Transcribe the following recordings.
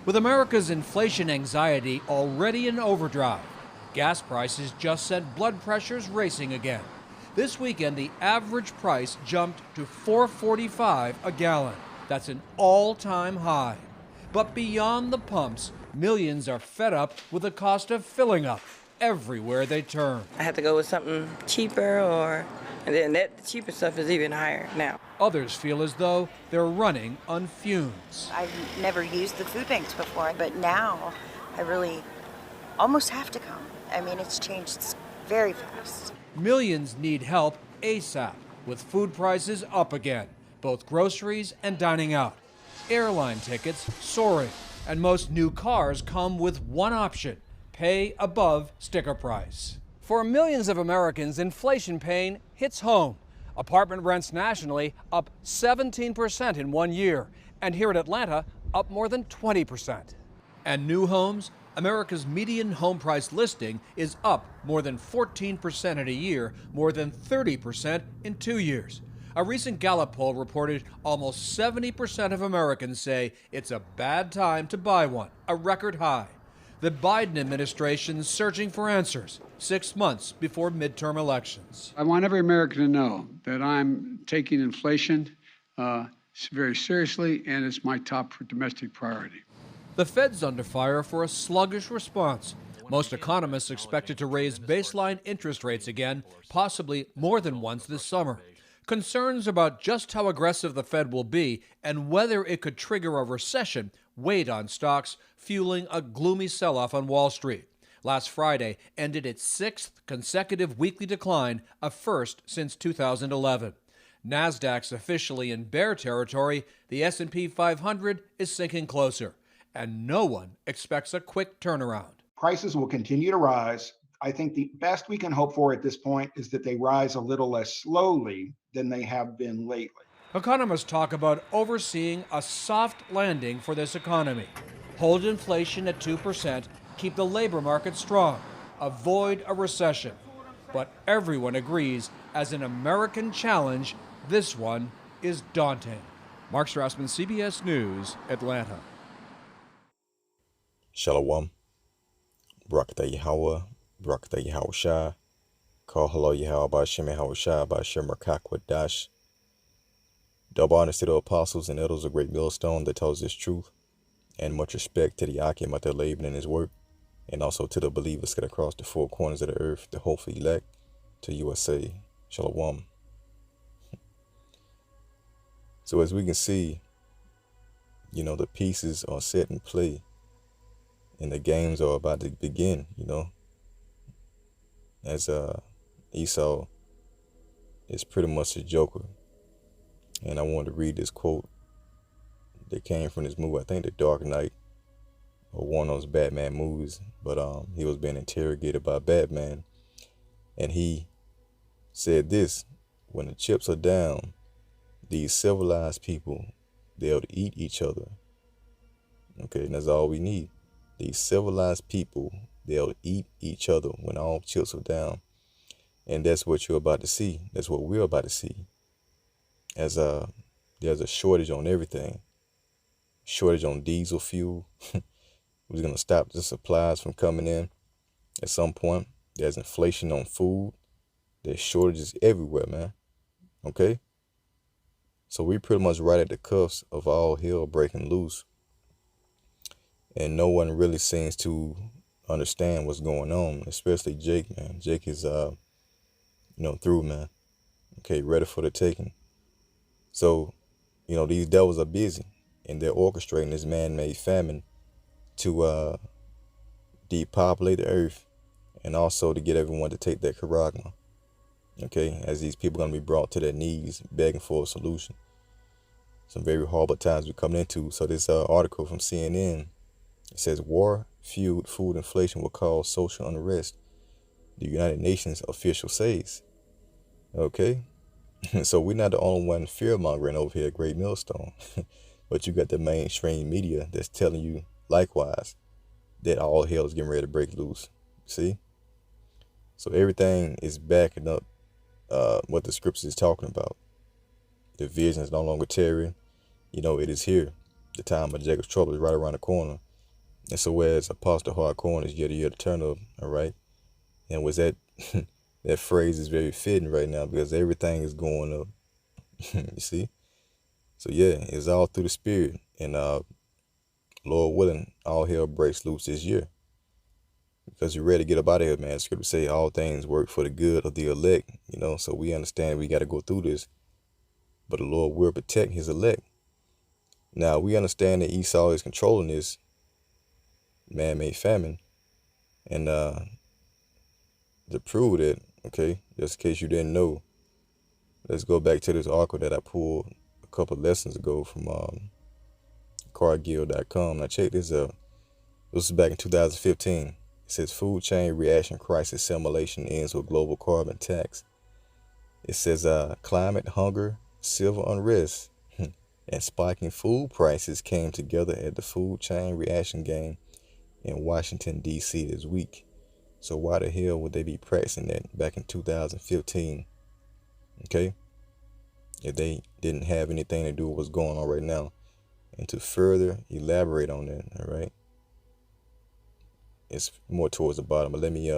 With America's inflation anxiety already in overdrive, gas prices just sent blood pressures racing again. This weekend, the average price jumped to $4.45 a gallon. That's an all-time high. But beyond the pumps, millions are fed up with the cost of filling up everywhere they turn. I have to go with something cheaper, and then the cheaper stuff is even higher now. Others feel as though they're running on fumes. I've never used the food banks before, but now I really almost have to come. I mean, it's changed very fast. Millions need help ASAP, with food prices up again, both groceries and dining out. Airline tickets soaring, and most new cars come with one option: pay above sticker price. For millions of Americans, inflation pain hits home. Apartment rents nationally up 17% in 1 year, and here in Atlanta, up more than 20%. And new homes? America's median home price listing is up more than 14% in a year, more than 30% in 2 years. A recent Gallup poll reported almost 70% of Americans say it's a bad time to buy one, a record high. The Biden administration's searching for answers 6 months before midterm elections. I want every American to know that I'm taking inflation very seriously, and it's my top domestic priority. The Fed's under fire for a sluggish response. Most economists expect it to raise baseline interest rates again, possibly more than once this summer. Concerns about just how aggressive the Fed will be and whether it could trigger a recession weighed on stocks, fueling a gloomy sell-off on Wall Street. Last Friday ended its sixth consecutive weekly decline, a first since 2011. Nasdaq's officially in bear territory. The S&P 500 is sinking closer, and no one expects a quick turnaround. Prices will continue to rise. I think the best we can hope for at this point is that they rise a little less slowly than they have been lately. Economists talk about overseeing a soft landing for this economy. Hold inflation at 2%, keep the labor market strong, avoid a recession. But everyone agrees, as an American challenge, this one is daunting. Mark Strassman, CBS News, Atlanta. Shalom. Barakatah Yahweh, Barakatah Yahushua, Call Hello Yahweh by Shem Yahushua by Shem Rakak Dash. Double honors to the apostles and elders of Great Millstone that tells this truth, and much respect to the Akim out there laboring in his work, and also to the believers scattered across the four corners of the earth, the hopeful elect, to USA. Shalom. So as we can see, the pieces are set in play, and the games are about to begin, as Esau is pretty much a joker. And I wanted to read this quote that came from this movie, I think The Dark Knight, or one of those Batman movies, but he was being interrogated by Batman, and he said this: when the chips are down, these civilized people, they'll eat each other. Okay, and that's all we need. These civilized people, they'll eat each other when all chips are down. And that's what you're about to see. That's what we're about to see. As there's a shortage on everything. Shortage on diesel fuel. We're going to stop the supplies from coming in at some point. There's inflation on food. There's shortages everywhere, man. Okay? So we pretty much right at the cuffs of all hell breaking loose. And no one really seems to understand what's going on, especially Jake, man. Jake is, through, man. Okay, ready for the taking. So, these devils are busy, and they're orchestrating this man-made famine to depopulate the earth, and also to get everyone to take their charagma. Okay, as these people are going to be brought to their knees, begging for a solution. Some very horrible times we're coming into. So this article from CNN, it says, war-fueled food inflation will cause social unrest, the United Nations official says. Okay, so we're not the only one fear-mongering over here at Great Millstone, but you got the mainstream media that's telling you likewise that all hell is getting ready to break loose. See? So everything is backing up what the scriptures is talking about. The vision is no longer tarrying. It is here. The time of Jacob's trouble is right around the corner. And so whereas Apostle Harcourt is year to year to turn up, all right? And was that that phrase is very fitting right now because everything is going up. You see? So yeah, it's all through the spirit. And Lord willing, all hell breaks loose this year. Because you're ready to get up out of here, man. The scripture say all things work for the good of the elect, you know. So we understand we got to go through this. But the Lord will protect his elect. Now we understand that Esau is controlling this man-made famine. And to prove that, okay, just in case you didn't know, let's go back to this article that I pulled a couple of lessons ago from Cargill.com. Now check this out. This is back in 2015. It says food chain reaction crisis simulation ends with global carbon tax. It says climate, hunger, civil unrest, and spiking food prices came together at the food chain reaction game in Washington, D.C. this week. So why the hell would they be practicing that back in 2015? Okay? If they didn't have anything to do with what's going on right now. And to further elaborate on that, all right? It's more towards the bottom, but let me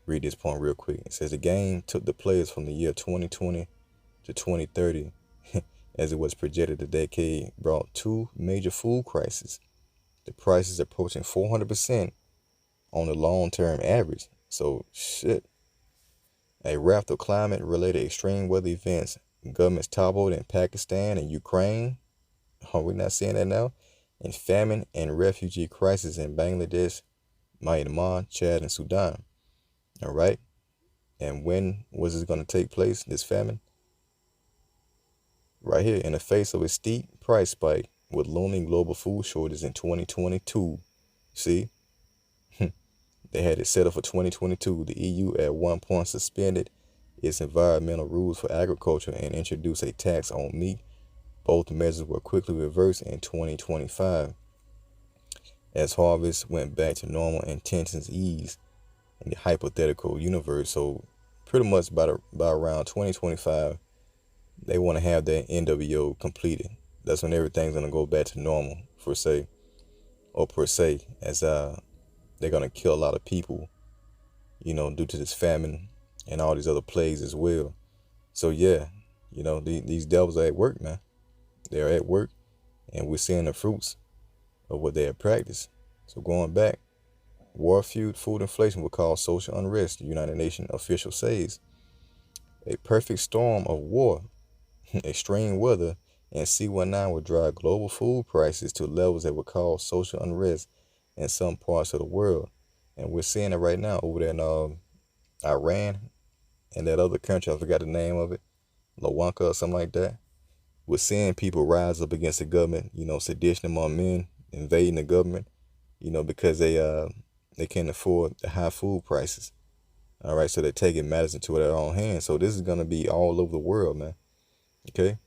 read this point real quick. It says the game took the players from the year 2020 to 2030 as it was projected the decade brought two major food crises. The prices approaching 400% on the long-term average. So shit. A raft of climate-related extreme weather events, governments toppled in Pakistan and Ukraine. Are we not seeing that now? And famine and refugee crisis in Bangladesh, Myanmar, Chad, and Sudan. All right. And when was this going to take place, this famine? Right here, in the face of a steep price spike with looming global food shortages in 2022. See? They had it set up for 2022. The EU at one point suspended its environmental rules for agriculture and introduced a tax on meat. Both measures were quickly reversed in 2025 as harvests went back to normal and tensions eased in the hypothetical universe. So pretty much by around 2025, they want to have their NWO completed. That's when everything's going to go back to normal, per se, as they're going to kill a lot of people, you know, due to this famine and all these other plagues as well. So yeah, you know, these devils are at work, man. They're at work, and we're seeing the fruits of what they have practiced. So going back, war, food inflation will cause social unrest, the United Nations official says. A perfect storm of war, extreme weather, and C-19 will drive global food prices to levels that will cause social unrest in some parts of the world. And we're seeing it right now over there in Iran and that other country, I forgot the name of it, Lawanka or something like that. We're seeing people rise up against the government, you know, sedition among men, invading the government, you know, because they can't afford the high food prices. All right, so they're taking matters into their own hands. So this is going to be all over the world, man. Okay?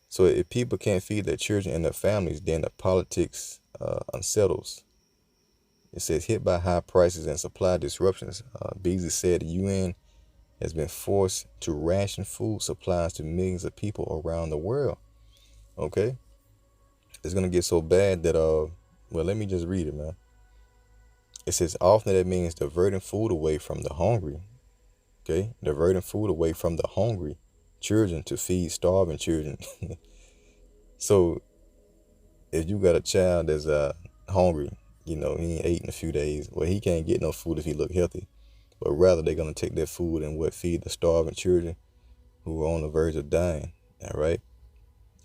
So if people can't feed their children and their families, then the politics unsettles. It says, hit by high prices and supply disruptions. Beasley said the UN has been forced to ration food supplies to millions of people around the world. Okay? It's going to get so bad that, well, let me just read it, man. It says, often that means diverting food away from the hungry. Okay? Diverting food away from the hungry children to feed starving children. So, if you got a child that's hungry, you know, he ain't ate in a few days, well, he can't get no food if he look healthy. But rather, they're going to take that food and feed the starving children who are on the verge of dying, all right?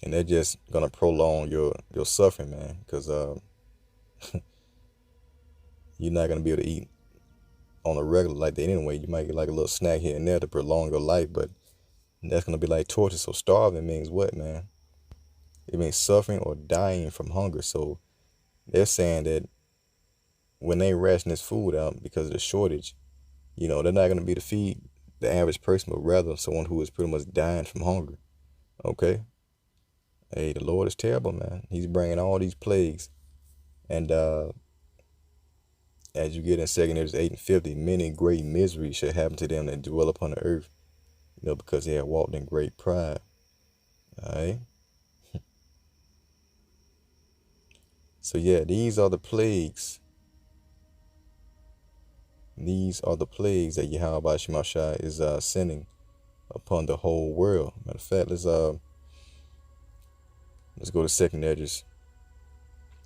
And they're just going to prolong your suffering, man, because you're not going to be able to eat on a regular like that anyway. You might get like a little snack here and there to prolong your life, but that's going to be like torture. So starving means what, man? It means suffering or dying from hunger. So they're saying that when they ration this food out because of the shortage, you know, they're not going to be to feed the average person, but rather someone who is pretty much dying from hunger. Okay? Hey, the Lord is terrible, man. He's bringing all these plagues. And as you get in 2 Kings 8:50, many great miseries shall happen to them that dwell upon the earth, you know, because they have walked in great pride. All right? So yeah, these are the plagues. These are the plagues that Yahweh Shemashai is sending upon the whole world. Matter of fact, let's go to 2nd Esdras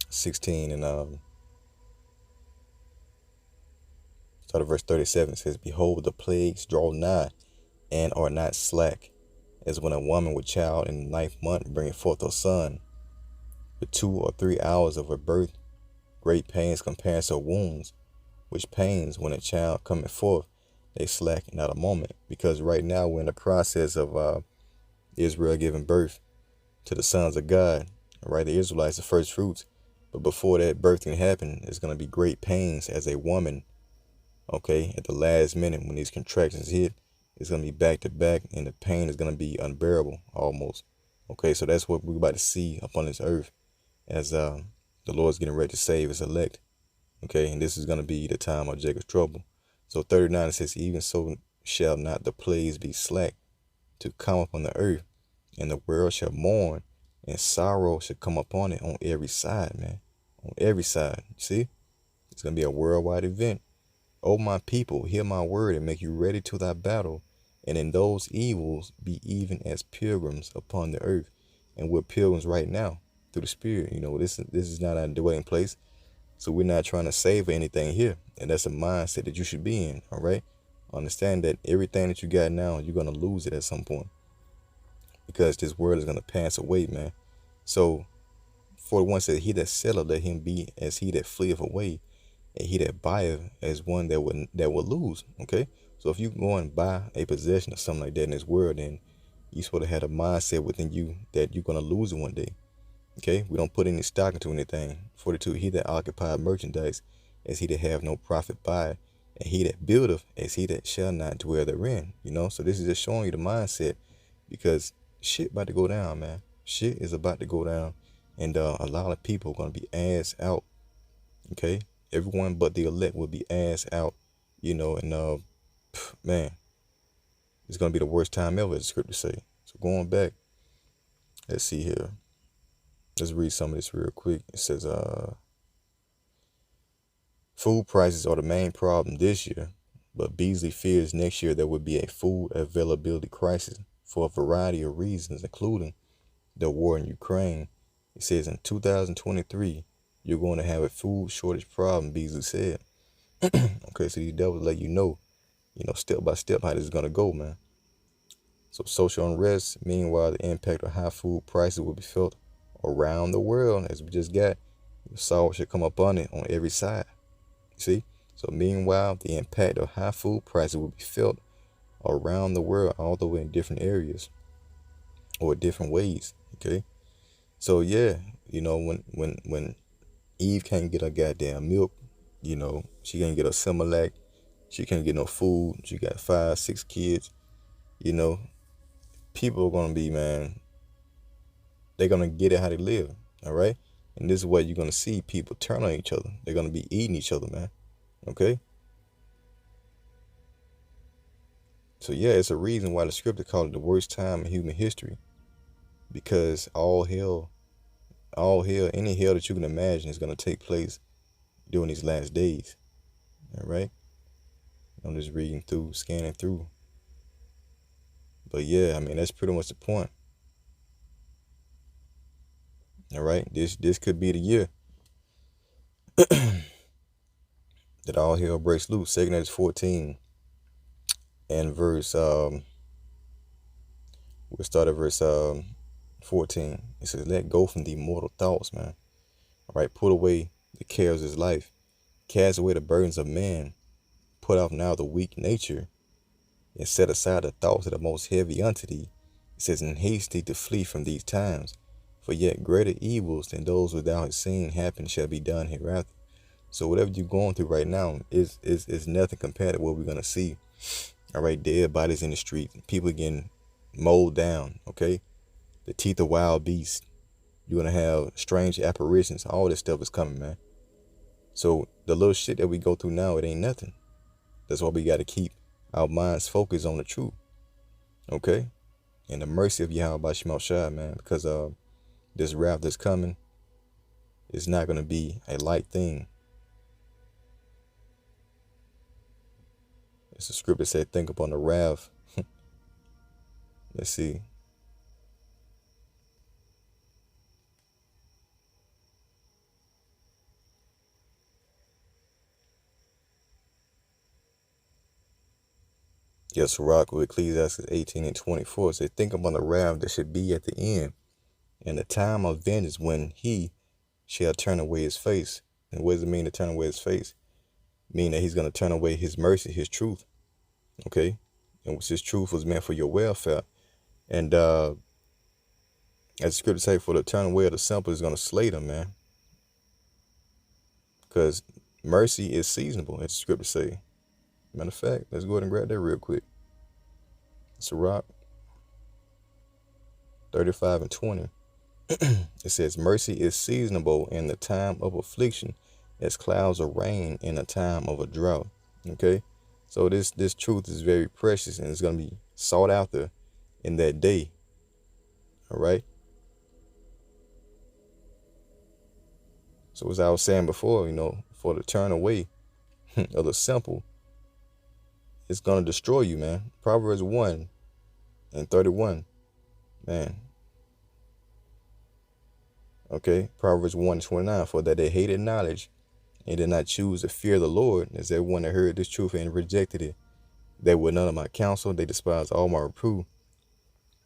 16 and start at verse 37. It says, "Behold, the plagues draw nigh, and are not slack, as when a woman with child in the 9th month bringeth forth her son. For 2 or 3 hours of her birth, great pains compares her wounds, which pains when a child cometh forth, they slack not a moment." Because right now we're in the process of Israel giving birth to the sons of God, right? The Israelites, the first fruits. But before that birth can happen, it's going to be great pains as a woman, okay? At the last minute when these contractions hit, it's going to be back to back, and the pain is going to be unbearable almost. Okay, so that's what we're about to see upon this earth as the Lord's getting ready to save his elect. Okay, and this is going to be the time of Jacob's trouble. So 39, it says, "Even so shall not the plagues be slack to come upon the earth, and the world shall mourn, and sorrow shall come upon it on every side," man. On every side. See? It's going to be a worldwide event. "O my people, hear my word, and make you ready to thy battle. And in those evils be even as pilgrims upon the earth." And we're pilgrims right now through the Spirit. You know, this is not our dwelling place. So we're not trying to save anything here. And that's a mindset that you should be in, all right? Understand that everything that you got now, you're going to lose it at some point. Because this world is going to pass away, man. So 41 says, "He that selleth, let him be as he that fleeth away, and he that buyeth as one that will lose." Okay? So if you go and buy a possession or something like that in this world, then you're supposed to have a mindset within you that you're going to lose it one day. Okay, we don't put any stock into anything. 42, "He that occupieth merchandise, as he that have no profit buy, and he that buildeth, as he that shall not dwell therein." You know, so this is just showing you the mindset, because shit about to go down, man. Shit is about to go down, and a lot of people are gonna be ass out. Okay, everyone but the elect will be ass out. You know, and man, it's gonna be the worst time ever, as the scriptures say. So going back, let's see here. Let's read some of this real quick. It says, "Food prices are the main problem this year, but Beasley fears next year there will be a food availability crisis for a variety of reasons, including the war in Ukraine." It says, "In 2023, you're going to have a food shortage problem," Beasley said. Okay, so these devils let you know, step by step how this is going to go, man. So social unrest, meanwhile, the impact of high food prices will be felt around the world, as we just got. Sorrow should come upon it on every side. See? So meanwhile, the impact of high food prices will be felt around the world, although in different areas or different ways. Okay? So yeah, when Eve can't get her goddamn milk, she can't get her Similac, she can't get no food, she got 5, 6 kids, people are gonna be, man, they're going to get it how they live, all right? And this is what you're going to see people turn on each other. They're going to be eating each other, man, okay? So, yeah, it's a reason why the scripture called it the worst time in human history, because all hell, any hell that you can imagine is going to take place during these last days, all right? I'm just reading through, scanning through. But, yeah, I mean, that's pretty much the point. All right, this could be the year that all hell breaks loose. 2 Esdras 14 and verse we'll start at verse 14. It says, "Let go from the mortal thoughts, man. All right, put away the cares of this life, cast away the burdens of man, put off now the weak nature, and set aside the thoughts that are most heavy unto thee." It says, "And haste thee to flee from these times. For yet greater evils than those which thou hast seen happen shall be done hereafter." So whatever you're going through right now is nothing compared to what we're gonna see. All right, dead bodies in the street, people getting mowed down. Okay, the teeth of wild beasts. You're gonna have strange apparitions. All this stuff is coming, man. So the little shit that we go through now, it ain't nothing. That's why we got to keep our minds focused on the truth. Okay, and the mercy of Yahweh Shemashai, man, because this wrath that's coming, It's not going to be a light thing. It's a script that said, think upon the wrath. Let's see. Yes, Rock with Ecclesiastes 18:24 says, think upon the wrath that should be at the end, and the time of vengeance when he shall turn away his face. And what does it mean to turn away his face? Mean that he's going to turn away his mercy, his truth. Okay? And his truth was meant for your welfare. And as the scripture say, for the turn away of the simple is going to slay them, man. Because mercy is seasonable, as the scripture say. Matter of fact, let's go ahead and grab that real quick. Sirach 35:20. It says, mercy is seasonable in the time of affliction, as clouds of rain in a time of a drought. Okay? So this truth is very precious, and it's going to be sought after in that day. All right? So as I was saying before, for the turn away of the simple, it's going to destroy you, man. Proverbs 1:31, man. Okay, Proverbs 1:29, for that they hated knowledge and did not choose to fear the Lord, as that one that heard this truth and rejected it. They were none of my counsel, they despised all my reproof.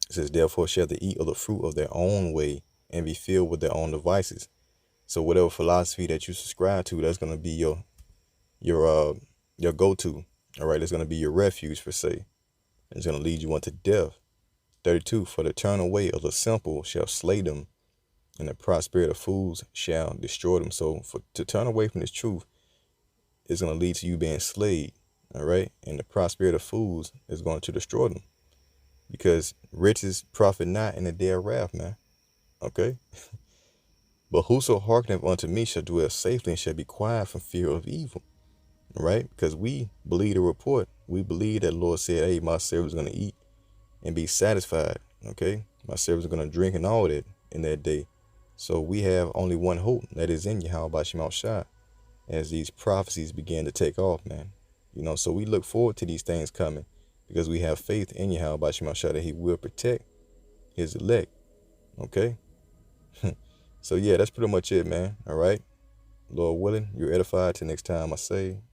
It says, therefore shall they eat of the fruit of their own way and be filled with their own devices. So whatever philosophy that you subscribe to, that's going to be your go-to. All right, it's going to be your refuge, per se. It's going to lead you unto death. 32, for the turn away of the simple shall slay them, and the prosperity of fools shall destroy them. So to turn away from this truth is going to lead to you being slayed. All right, and the prosperity of fools is going to destroy them, because riches profit not in the day of wrath, man. Okay. But whoso hearkeneth unto me shall dwell safely and shall be quiet from fear of evil. Right? Because we believe the report. We believe that Lord said, hey, my servants are going to eat and be satisfied. Okay? My servants are going to drink and all that in that day. So we have only one hope, that is in Yahweh Bashim Shah, as these prophecies begin to take off, man. So we look forward to these things coming because we have faith in Yahweh Bashim Shah that he will protect his elect. Okay? So yeah, that's pretty much it, man. All right. Lord willing, you're edified. Till next time, I say,